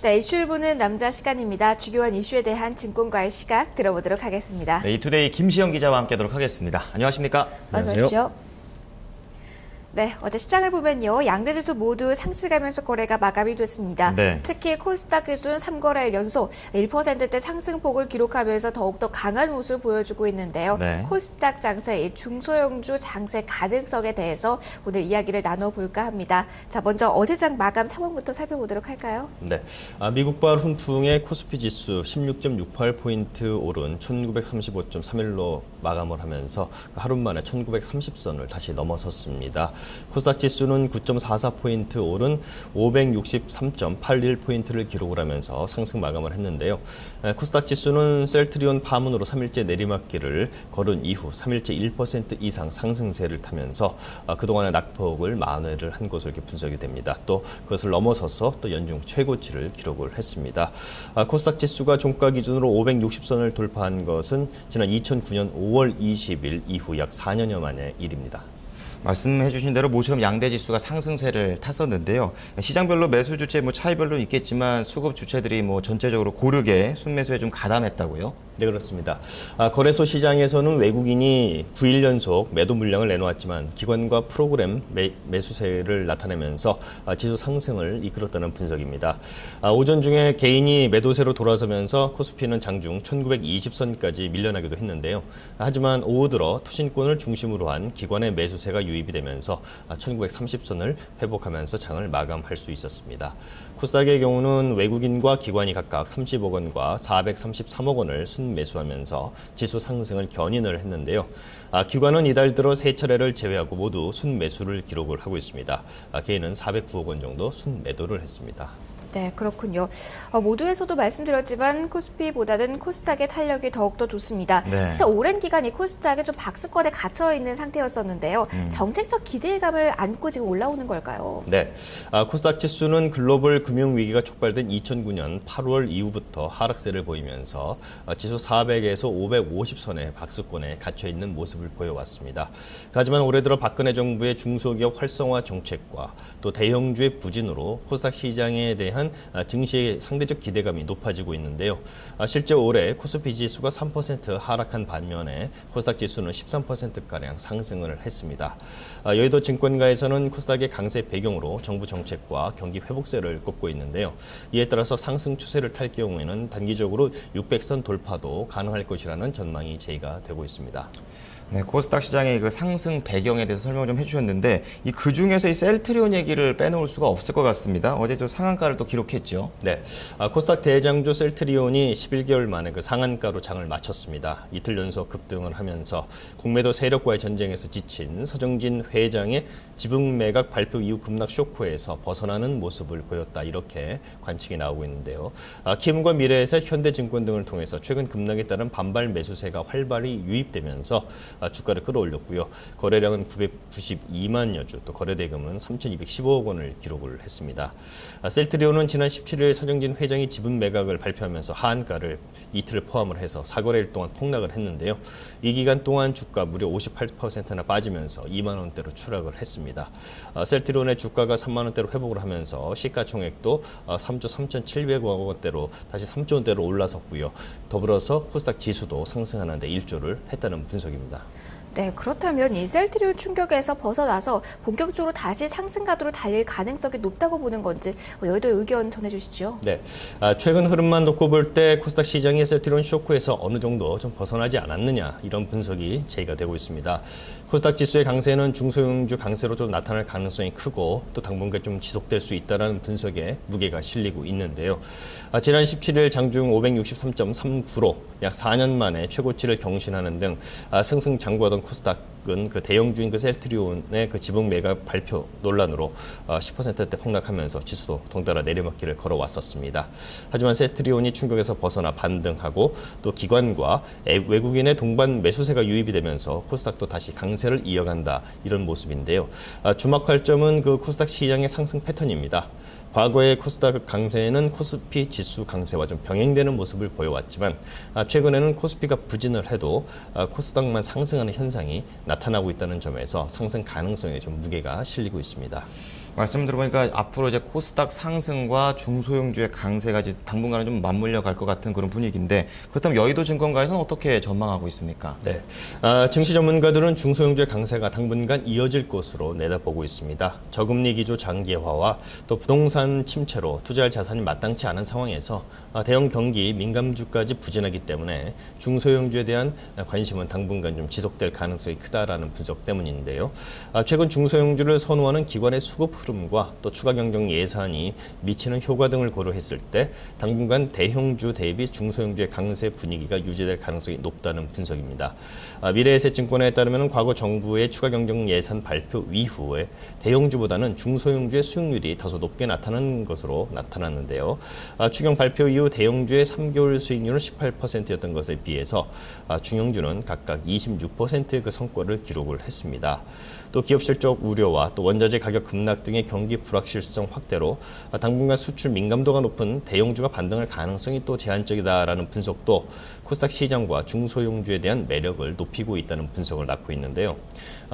네, 이슈를 보는 남자 시간입니다. 주요한 이슈에 대한 증권가의 시각 들어보도록 하겠습니다. 네, 이투데이 김시영 기자와 함께하도록 하겠습니다. 안녕하십니까? 어서 오십시오. 네, 어제 시장을 보면요. 양대 지수 모두 상승하면서 거래가 마감이 됐습니다. 네. 특히 코스닥 지수는 3거래일 연속 1%대 상승폭을 기록하면서 더욱더 강한 모습을 보여주고 있는데요. 네. 코스닥 장세, 중소형주 장세 가능성에 대해서 오늘 이야기를 나눠볼까 합니다. 자, 먼저 어제장 마감 상황부터 살펴보도록 할까요? 네, 미국발 훈풍의 코스피 지수 16.68포인트 오른 1935.31로 마감을 하면서 하루 만에 1930선을 다시 넘어섰습니다. 코스닥 지수는 9.44포인트 오른 563.81포인트를 기록을 하면서 상승 마감을 했는데요. 코스닥 지수는 셀트리온 파문으로 3일째 내리막길을 걸은 이후 3일째 1% 이상 상승세를 타면서 그동안의 낙폭을 만회를 한 것으로 이렇게 분석이 됩니다. 또 그것을 넘어서서 또 연중 최고치를 기록을 했습니다. 코스닥 지수가 종가 기준으로 560선을 돌파한 것은 지난 2009년 5월 20일 이후 약 4년여 만의 일입니다. 말씀해 주신 대로 모처럼 양대 지수가 상승세를 탔었는데요. 시장별로 매수 주체 차이별로 있겠지만 수급 주체들이 전체적으로 고르게 순매수에 좀 가담했다고요? 네, 그렇습니다. 거래소 시장에서는 외국인이 9일 연속 매도 물량을 내놓았지만 기관과 프로그램 매수세를 나타내면서 지수 상승을 이끌었다는 분석입니다. 오전 중에 개인이 매도세로 돌아서면서 코스피는 장중 1920선까지 밀려나기도 했는데요. 하지만 오후 들어 투신권을 중심으로 한 기관의 매수세가 유입이 되면서 1930선을 회복하면서 장을 마감할 수 있었습니다. 코스닥의 경우는 외국인과 기관이 각각 30억 원과 433억 원을 순매수하면서 지수 상승을 견인을 했는데요. 기관은 이달 들어 세 차례를 제외하고 모두 순매수를 기록을 하고 있습니다. 개인은 409억 원 정도 순매도를 했습니다. 네, 그렇군요. 모두에서도 말씀드렸지만 코스피보다는 코스닥의 탄력이 더욱더 좋습니다. 네. 사실 오랜 기간 이 코스닥이 좀 박스권에 갇혀 있는 상태였었는데요. 정책적 기대감을 안고 지금 올라오는 걸까요? 네, 코스닥 지수는 글로벌 금융위기가 촉발된 2009년 8월 이후부터 하락세를 보이면서 지수 400에서 550선의 박스권에 갇혀있는 모습을 보여왔습니다. 하지만 올해 들어 박근혜 정부의 중소기업 활성화 정책과 또 대형주의 부진으로 코스닥 시장에 대한 증시의 상대적 기대감이 높아지고 있는데요. 실제 올해 코스피 지수가 3% 하락한 반면에 코스닥 지수는 13%가량 상승을 했습니다. 여의도 증권가에서는 코스닥의 강세 배경으로 정부 정책과 경기 회복세를 꼽고 있는데요. 이에 따라서 상승 추세를 탈 경우에는 단기적으로 600선 돌파도 가능할 것이라는 전망이 제기가 되고 있습니다. 네, 코스닥 시장의 그 상승 배경에 대해서 설명을 좀 해주셨는데 그 중에서 이 셀트리온 얘기를 빼놓을 수가 없을 것 같습니다. 어제 또 상한가를 또 기록했죠. 네, 코스닥 대장주 셀트리온이 11개월 만에 그 상한가로 장을 마쳤습니다. 이틀 연속 급등을 하면서 공매도 세력과의 전쟁에서 지친 서정진 회장의 지분 매각 발표 이후 급락 쇼크에서 벗어나는 모습을 보였다, 이렇게 관측이 나오고 있는데요. 키움과 미래에셋, 현대증권 등을 통해서 최근 급락에 따른 반발 매수세가 활발히 유입되면서 주가를 끌어올렸고요. 거래량은 992만여 주, 또 거래대금은 3,215억 원을 기록을 했습니다. 셀트리온은 지난 17일 서정진 회장이 지분 매각을 발표하면서 하한가를 이틀을 포함을 해서 4거래일 동안 폭락을 했는데요. 이 기간 동안 주가 무려 58%나 빠지면서 2만 원대로 추락을 했습니다. 셀트리온의 주가가 3만 원대로 회복을 하면서 시가총액도 3조 3,700억 원대로 다시 3조 원대로 올라섰고요. 더불어서 코스닥 지수도 상승하는 데 일조를 했다는 분석입니다. 네, 그렇다면 이 셀트리온 충격에서 벗어나서 본격적으로 다시 상승 가도로 달릴 가능성이 높다고 보는 건지 여의도의 의견 전해주시죠. 네, 최근 흐름만 놓고 볼 때 코스닥 시장의 셀트리온 쇼크에서 어느 정도 좀 벗어나지 않았느냐, 이런 분석이 제기가 되고 있습니다. 코스닥 지수의 강세는 중소형주 강세로 좀 나타날 가능성이 크고 또 당분간 좀 지속될 수 있다는 분석에 무게가 실리고 있는데요. 지난 17일 장중 563.39로 약 4년 만에 최고치를 경신하는 등 승승장구하던 코스닥은 그 대형주인 그 셀트리온의 그 지분 매각 발표 논란으로 10%대 폭락하면서 지수도 덩달아 내리막길을 걸어왔었습니다. 하지만 셀트리온이 충격에서 벗어나 반등하고 또 기관과 외국인의 동반 매수세가 유입이 되면서 코스닥도 다시 강세를 이어간다, 이런 모습인데요. 주목할 점은 그 코스닥 시장의 상승 패턴입니다. 과거의 코스닥 강세는 코스피 지수 강세와 좀 병행되는 모습을 보여왔지만 최근에는 코스피가 부진을 해도 코스닥만 상승하는 현상이 나타나고 있다는 점에서 상승 가능성에 좀 무게가 실리고 있습니다. 말씀 들어보니까 앞으로 이제 코스닥 상승과 중소형주의 강세가 이제 당분간은 좀 맞물려 갈 것 같은 그런 분위기인데 그렇다면 여의도 증권가에서는 어떻게 전망하고 있습니까? 네, 증시 전문가들은 중소형주의 강세가 당분간 이어질 것으로 내다보고 있습니다. 저금리 기조 장기화와 또 부동산 침체로 투자할 자산이 마땅치 않은 상황에서 대형 경기 민감주까지 부진하기 때문에 중소형주에 대한 관심은 당분간 좀 지속될 가능성이 크다라는 분석 때문인데요. 최근 중소형주를 선호하는 기관의 수급 흐름과 또 추가 경정 예산이 미치는 효과 등을 고려했을 때 당분간 대형주 대비 중소형주의 강세 분위기가 유지될 가능성이 높다는 분석입니다. 미래에셋증권에 따르면 과거 정부의 추가 경정 예산 발표 이후에 대형주보다는 중소형주의 수익률이 다소 높게 나타나는 것으로 나타났는데요. 추경 발표 이후 대형주의 3개월 수익률은 18%였던 것에 비해서 중형주는 각각 26%의 그 성과를 기록을 했습니다. 또 기업 실적 우려와 또 원자재 가격 급락 등의 경기 불확실성 확대로 당분간 수출 민감도가 높은 대형주가 반등할 가능성이 또 제한적이다라는 분석도 코스닥 시장과 중소형주에 대한 매력을 높이고 있다는 분석을 낳고 있는데요.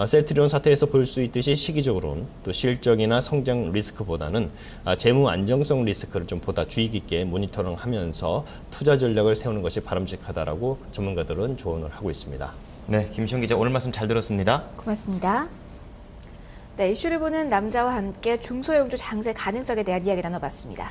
셀트리온 사태에서 볼 수 있듯이 시기적으로는 또 실적이나 성장 리스크보다는 재무 안정성 리스크를 좀 보다 주의 깊게 모니터링하면서 투자 전략을 세우는 것이 바람직하다라고 전문가들은 조언을 하고 있습니다. 네, 김시영 기자 오늘 말씀 잘 들었습니다. 고맙습니다. 네, 이슈를 보는 남자와 함께 중소형주 장세 가능성에 대한 이야기 나눠봤습니다.